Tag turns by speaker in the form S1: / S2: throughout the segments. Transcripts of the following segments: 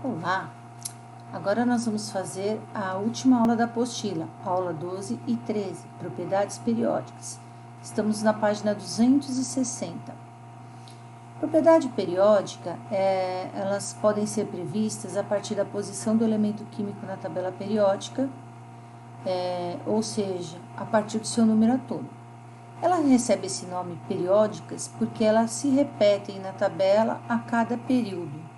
S1: Olá! Agora nós vamos fazer a última aula da apostila, aula 12 e 13, propriedades periódicas. Estamos na página 260. Propriedade periódica, elas podem ser previstas a partir da posição do elemento químico na tabela periódica, ou seja, a partir do seu número atômico. Ela recebe esse nome periódicas porque elas se repetem na tabela a cada período.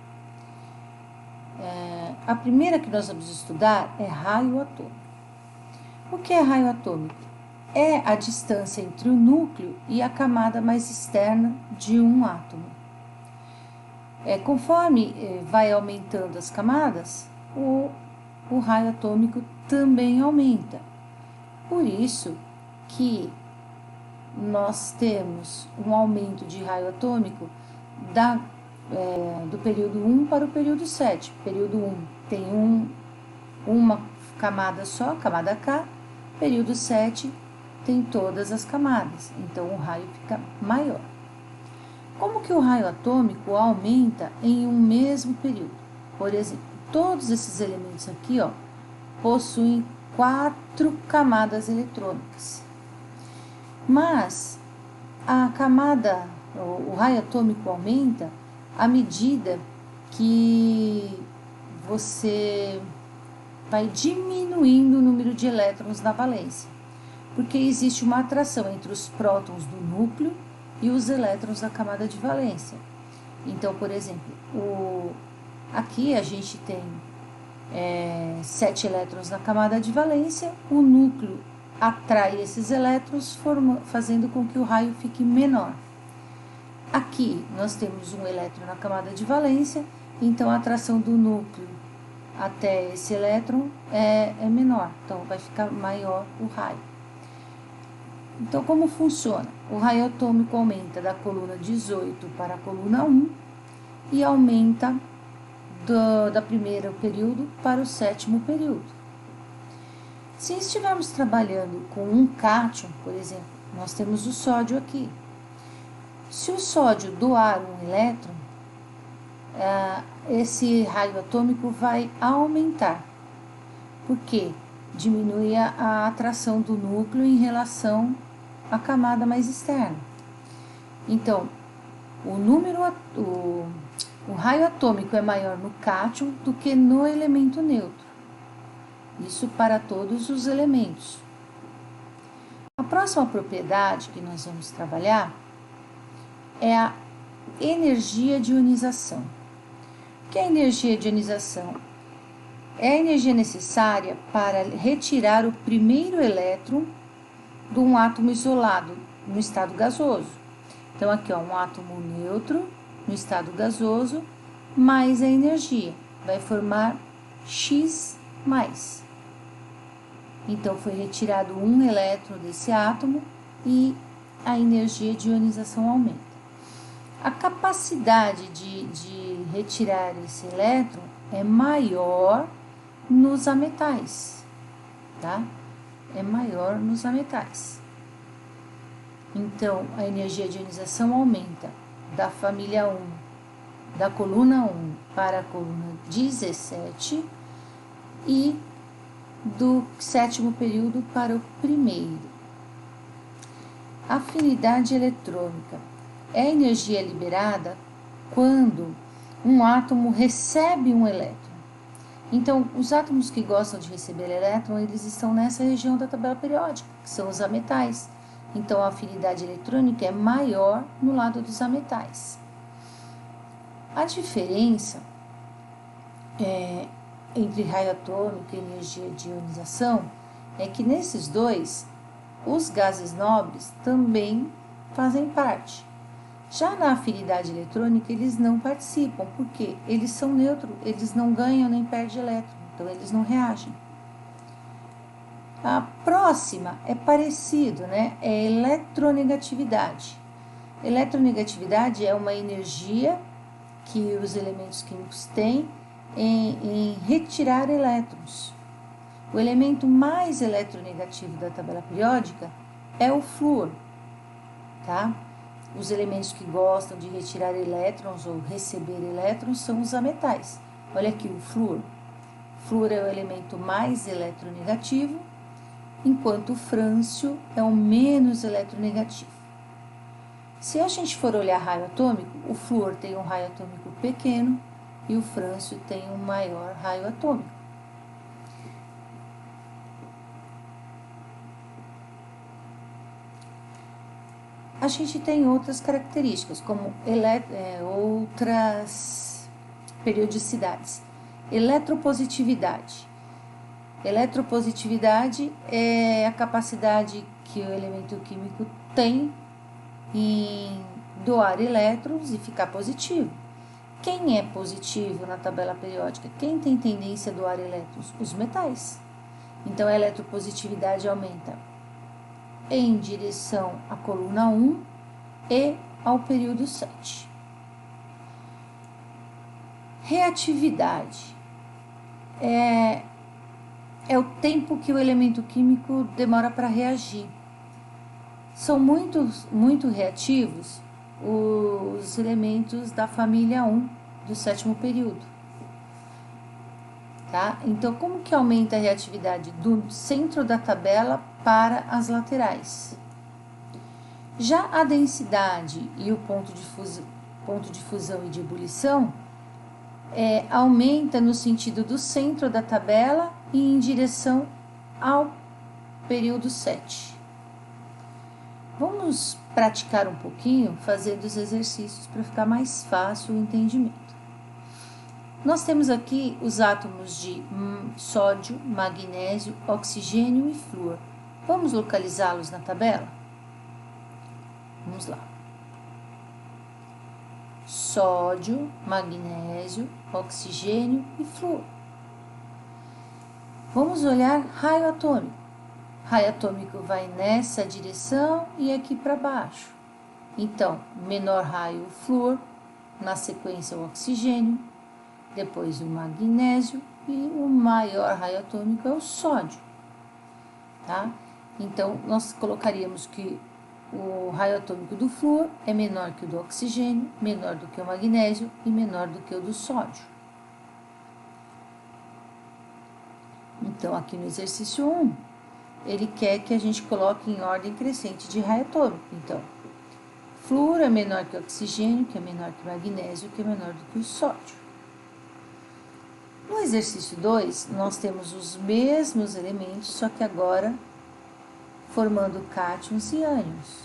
S1: A primeira que nós vamos estudar é raio atômico. O que é raio atômico? É a distância entre o núcleo e a camada mais externa de um átomo. Conforme vai aumentando as camadas, o raio atômico também aumenta. Por isso que nós temos um aumento de raio atômico do período 1 para o período 7. Período 1 tem uma camada só, camada K. Período 7 tem todas as camadas, então o raio fica maior. Como que o raio atômico aumenta em um mesmo período? Por exemplo, todos esses elementos aqui, possuem 4 camadas eletrônicas. Mas o raio atômico aumenta à medida que você vai diminuindo o número de elétrons na valência, porque existe uma atração entre os prótons do núcleo e os elétrons da camada de valência. Então, por exemplo, aqui a gente tem 7 elétrons na camada de valência, o núcleo atrai esses elétrons, fazendo com que o raio fique menor. Aqui nós temos um elétron na camada de valência, então a atração do núcleo até esse elétron é menor, então vai ficar maior o raio. Então, como funciona? O raio atômico aumenta da coluna 18 para a coluna 1 e aumenta do primeiro período para o sétimo período. Se estivermos trabalhando com um cátion, por exemplo, nós temos o sódio aqui. Se o sódio doar um elétron, esse raio atômico vai aumentar, porque diminui a atração do núcleo em relação à camada mais externa. Então, o raio atômico é maior no cátion do que no elemento neutro. Isso para todos os elementos. A próxima propriedade que nós vamos trabalhar é a energia de ionização. O que é a energia de ionização? É a energia necessária para retirar o primeiro elétron de um átomo isolado no estado gasoso. Então, aqui um átomo neutro no estado gasoso, mais a energia, vai formar X+. Então, foi retirado um elétron desse átomo e a energia de ionização aumenta. A capacidade de retirar esse elétron é maior nos ametais, tá? É maior nos ametais. Então, a energia de ionização aumenta da família 1, da coluna 1 para a coluna 17 e do sétimo período para o primeiro. Afinidade eletrônica é a energia liberada quando um átomo recebe um elétron. Então, os átomos que gostam de receber elétron, eles estão nessa região da tabela periódica, que são os ametais. Então, a afinidade eletrônica é maior no lado dos ametais. A diferença entre raio atômico e energia de ionização é que nesses dois, os gases nobres também fazem parte. Já na afinidade eletrônica, eles não participam, porque eles são neutros, eles não ganham nem perdem elétron, então eles não reagem. A próxima é parecido, né? É eletronegatividade. Eletronegatividade é uma energia que os elementos químicos têm em retirar elétrons. O elemento mais eletronegativo da tabela periódica é o flúor, tá? Os elementos que gostam de retirar elétrons ou receber elétrons são os ametais. Olha aqui o flúor. Flúor é o elemento mais eletronegativo, enquanto o frâncio é o menos eletronegativo. Se a gente for olhar raio atômico, o flúor tem um raio atômico pequeno e o frâncio tem um maior raio atômico. A gente tem outras características, como outras periodicidades. Eletropositividade. Eletropositividade é a capacidade que o elemento químico tem em doar elétrons e ficar positivo. Quem é positivo na tabela periódica? Quem tem tendência a doar elétrons? Os metais. Então, a eletropositividade aumenta em direção à coluna 1 e ao período 7. Reatividade é o tempo que o elemento químico demora para reagir. São muito reativos os elementos da família 1 do 7º período. Tá? Então, como que aumenta a reatividade? Do centro da tabela para as laterais. Já a densidade e o ponto de fusão e de ebulição aumenta no sentido do centro da tabela e em direção ao período 7. Vamos praticar um pouquinho, fazendo os exercícios para ficar mais fácil o entendimento. Nós temos aqui os átomos de sódio, magnésio, oxigênio e flúor. Vamos localizá-los na tabela? Vamos lá. Sódio, magnésio, oxigênio e flúor. Vamos olhar raio atômico. Raio atômico vai nessa direção e aqui para baixo. Então, menor raio o flúor, na sequência o oxigênio, depois o magnésio e o maior raio atômico é o sódio. Tá? Então, nós colocaríamos que o raio atômico do flúor é menor que o do oxigênio, menor do que o magnésio e menor do que o do sódio. Então, aqui no exercício 1, ele quer que a gente coloque em ordem crescente de raio atômico. Então, flúor é menor que o oxigênio, que é menor que o magnésio, que é menor do que o sódio. No exercício 2, nós temos os mesmos elementos, só que agora formando cátions e ânions.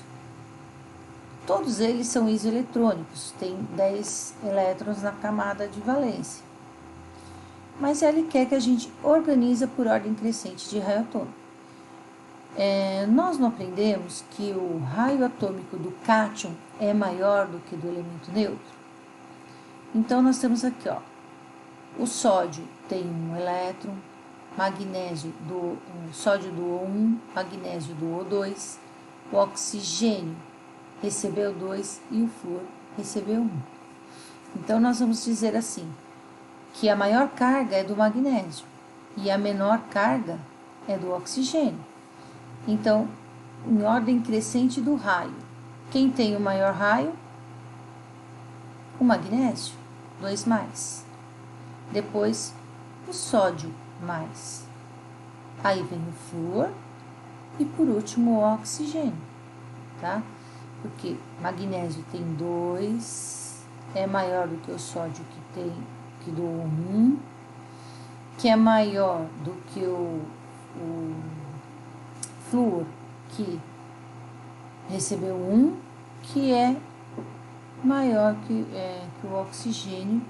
S1: Todos eles são isoeletrônicos, têm 10 elétrons na camada de valência. Mas ele quer que a gente organize por ordem crescente de raio atômico. Nós não aprendemos que o raio atômico do cátion é maior do que do elemento neutro? Então, nós temos aqui, ó, o sódio tem um elétron, sódio doou 1, magnésio doou 2, o oxigênio recebeu 2 e o flúor recebeu 1. Então, nós vamos dizer assim, que a maior carga é do magnésio e a menor carga é do oxigênio. Então, em ordem crescente do raio, quem tem o maior raio? O magnésio, 2 mais. Depois, o sódio mais. Aí vem o flúor e, por último, o oxigênio, tá? Porque magnésio tem 2, é maior do que o sódio que doou 1, que é maior do que o flúor que recebeu 1, que é maior que o oxigênio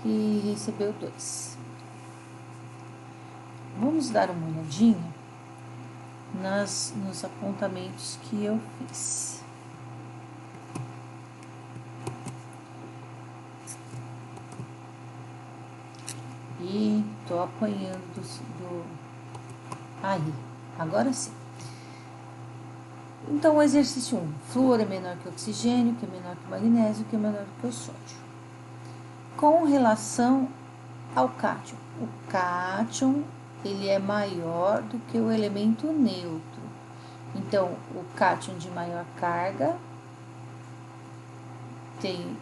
S1: que recebeu 2. Vamos dar uma olhadinha nos apontamentos que eu fiz. E tô apanhando aí, agora sim. Então, o exercício 1. Flúor é menor que o oxigênio, que é menor que o magnésio, que é menor que o sódio. Com relação ao cátion. O cátion, ele é maior do que o elemento neutro. Então, o cátion de maior carga tem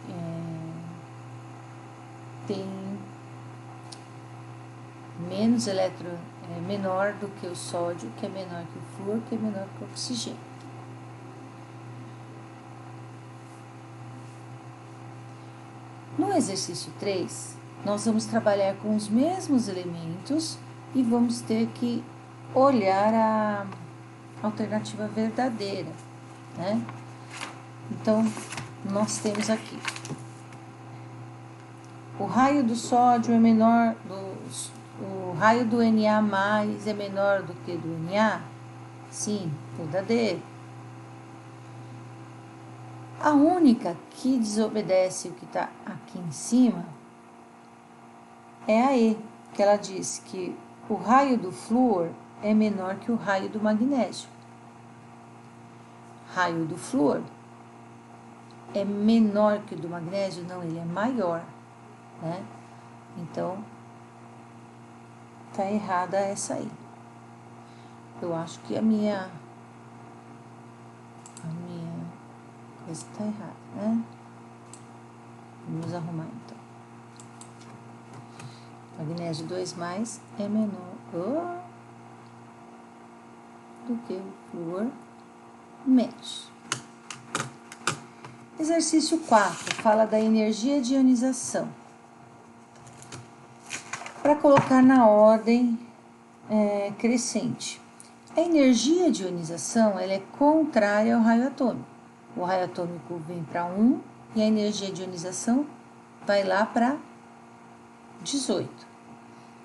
S1: menor do que o sódio, que é menor que o flúor, que é menor que o oxigênio. No exercício 3, nós vamos trabalhar com os mesmos elementos e vamos ter que olhar a alternativa verdadeira, né? Então, nós temos aqui o raio do sódio é menor, o raio do Na+ é menor do que do Na? Sim, verdadeiro. A única que desobedece o que está aqui em cima é a E, que ela diz que o raio do flúor é menor que o raio do magnésio. Raio do flúor é menor que o do magnésio? Não, ele é maior, né? Então, tá errada essa aí. Eu acho que a minha coisa tá errada, né? Vamos arrumar então. Magnésio 2+ é menor do que o flúor menos. Exercício 4 fala da energia de ionização. Para colocar na ordem crescente. A energia de ionização ela é contrária ao raio atômico. O raio atômico vem para 1 e a energia de ionização vai lá para 18.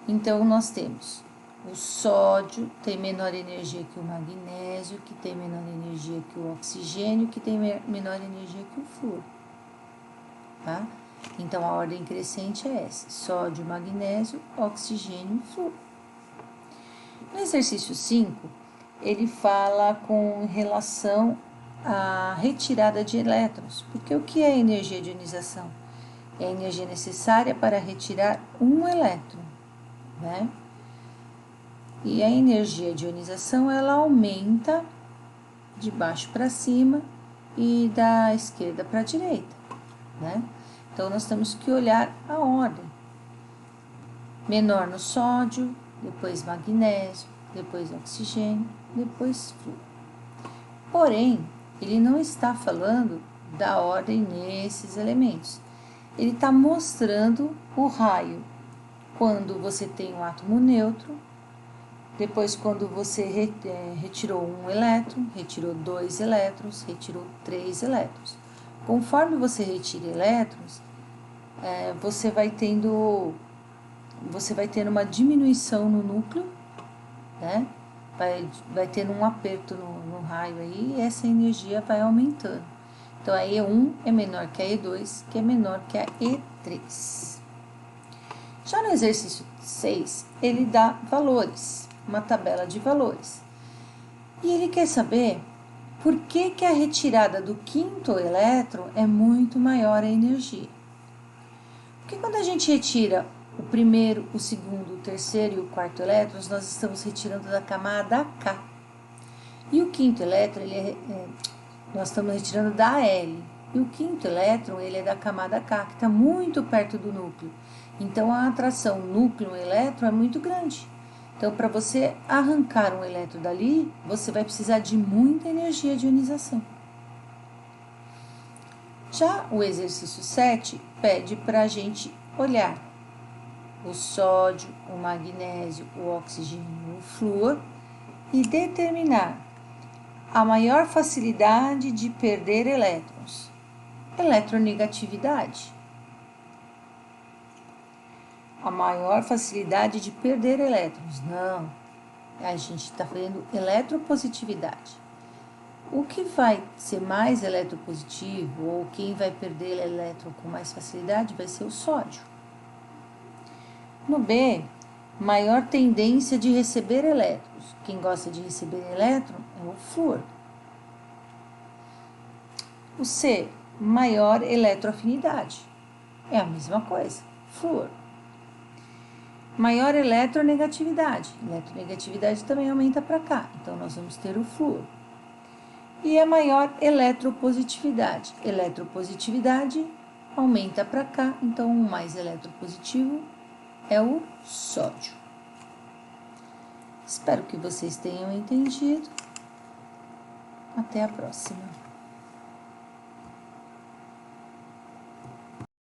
S1: Então, nós temos o sódio tem menor energia que o magnésio, que tem menor energia que o oxigênio, que tem menor energia que o flúor. Tá? Então, a ordem crescente é essa: sódio, magnésio, oxigênio e flúor. No exercício 5, ele fala com relação à retirada de elétrons. Porque o que é energia de ionização? É a energia necessária para retirar um elétron, né? E a energia de ionização, ela aumenta de baixo para cima e da esquerda para a direita, né? Então, nós temos que olhar a ordem. Menor no sódio, depois magnésio, depois oxigênio, depois flúor. Porém, ele não está falando da ordem nesses elementos. Ele está mostrando o raio quando você tem um átomo neutro, depois quando você retirou um elétron, retirou 2 elétrons, retirou 3 elétrons. Conforme você retira elétrons, você vai tendo uma diminuição no núcleo, né? Vai tendo um aperto no raio aí e essa energia vai aumentando. Então, a E1 é menor que a E2, que é menor que a E3. Já no exercício 6, ele dá valores, uma tabela de valores. E ele quer saber por que a retirada do 5º elétron é muito maior a energia. Porque quando a gente retira o 1º, o 2º, o 3º e o 4º elétrons, nós estamos retirando da camada K. E o 5º elétron, nós estamos retirando da L. E o 5º elétron, ele é da camada K, que está muito perto do núcleo. Então, a atração núcleo-elétron é muito grande. Então, para você arrancar um elétron dali, você vai precisar de muita energia de ionização. Já o exercício 7 pede para a gente olhar o sódio, o magnésio, o oxigênio, o flúor e determinar a maior facilidade de perder elétrons. Eletronegatividade. A maior facilidade de perder elétrons. Não, a gente está fazendo eletropositividade. O que vai ser mais eletropositivo ou quem vai perder elétron com mais facilidade vai ser o sódio. No B, maior tendência de receber elétrons. Quem gosta de receber elétron é o flúor. O C, maior eletroafinidade. É a mesma coisa, flúor. Maior eletronegatividade. Eletronegatividade também aumenta para cá, então nós vamos ter o flúor. E a maior eletropositividade. Eletropositividade aumenta para cá, então o mais eletropositivo é o sódio. Espero que vocês tenham entendido. Até a próxima.